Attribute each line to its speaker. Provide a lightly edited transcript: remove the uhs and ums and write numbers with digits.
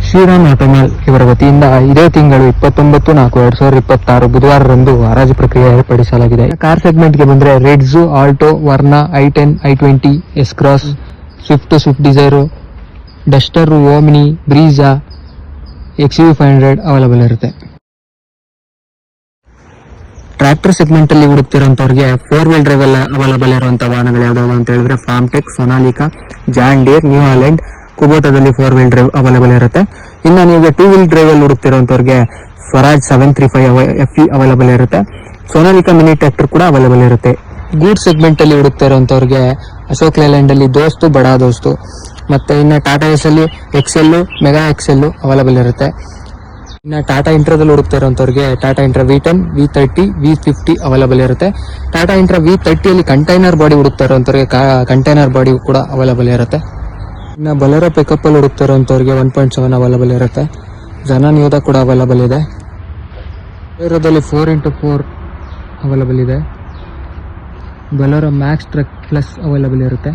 Speaker 1: ಶ್ರೀರಾಮ್ ಆಟೋಮಲ್ ಇವರ ವತಿಯಿಂದ ಇದೇ ತಿಂಗಳು 29/4/2026 ಬುಧವಾರರಂದು ಹರಾಜು ಪ್ರಕ್ರಿಯೆ ಏರ್ಪಡಿಸಲಾಗಿದೆ. ಕಾರ್ ಸೆಗ್ಮೆಂಟ್ಗೆ ಬಂದರೆ ರೆಡ್ಸು, Alto, Verna, i10, i20, S Cross, Swift Dzire, Duster, Omni, Brezza, XUV500 available ಇರುತ್ತೆ. ಟ್ರ್ಯಾಕ್ಟರ್ ಸೆಗ್ಮೆಂಟ್ ಅಲ್ಲಿ ಹುಡುಕ್ತಿರೋಂಥವ್ರಿಗೆ 4 ವೀಲ್ ಡ್ರೈವ್ ಎಲ್ಲ ಅವೈಲಬಲ್ ಇರುವಂತಹ ವಾಹನಗಳು ಯಾವ್ದಾವ ಅಂತ ಹೇಳಿದ್ರೆ Farmtrac, Sonalika, John Deere, New Holland, ಕುಬೋಟಾದಲ್ಲಿ 4 ವೀಲ್ ಡ್ರೈವ್ ಅವೈಲಬಲ್ ಇರುತ್ತೆ. ಇನ್ನು ನೀವು 2 ವೀಲ್ ಡ್ರೈವ್ ಅಲ್ಲಿ ಹುಡುಕ್ತಿರೋಂಥವ್ರಿಗೆ ಸ್ವರಾಜ್ 735 FE ಅವೈಲಬಲ್ ಇರುತ್ತೆ. ಸೊನಾಲಿಕಾ ಮಿನಿ ಟ್ರ್ಯಾಕ್ಟರ್ ಕೂಡ ಅವೈಲಬಲ್ ಇರುತ್ತೆ. ಗೂಡ್ ಸೆಗ್ಮೆಂಟ್ ಅಲ್ಲಿ ಹುಡುಕ್ತಾ ಇರುವಂತವ್ರಿಗೆ ಅಶೋಕ್ ಲೇಲ್ಯಾಂಡ್ ಅಲ್ಲಿ ದೋಸ್ತು, ಬಡಾ ದೋಸ್ತು, ಮತ್ತೆ ಇನ್ನು ಟಾಟಾ ಎಸ್ ಅಲ್ಲಿ XL, ಮೆಗಾ XL ಅವೈಲಬಲ್ ಇರುತ್ತೆ. ಇನ್ನು ಟಾಟಾ ಇಂಟ್ರಾದಲ್ಲಿ ಹುಡುಕ್ತಾ ಇರೋಂಥವ್ರಿಗೆ Tata intra V10, V30, V50 available ಇರುತ್ತೆ. ಟಾಟಾ ಇಂಟ್ರಾ V30 ಅಲ್ಲಿ ಕಂಟೈನರ್ ಬಾಡಿ ಹುಡುಕ್ತಾ ಇರೋಂಥವ್ರಿಗೆ ಕಂಟೈನರ್ ಬಾಡಿ ಕೂಡ ಅವೈಲಬಲ್ ಇರುತ್ತೆ. ಇನ್ನು ಬೊಲೆರೋ ಪಿಕಪ್ ಅಲ್ಲಿ ಹುಡುಕ್ತಾ ಇರೋಂಥವ್ರಿಗೆ 1.7 ಅವೈಲಬಲ್ ಇರುತ್ತೆ. ಜನ ನ್ಯೂದ ಕೂಡ ಅವೈಲಬಲ್ ಇದೆ. ಬೊಲೆರೋದಲ್ಲಿ 4x4 ಅವೈಲಬಲ್ ಇದೆ. Bolero Max truck plus available ಇರುತ್ತೆ.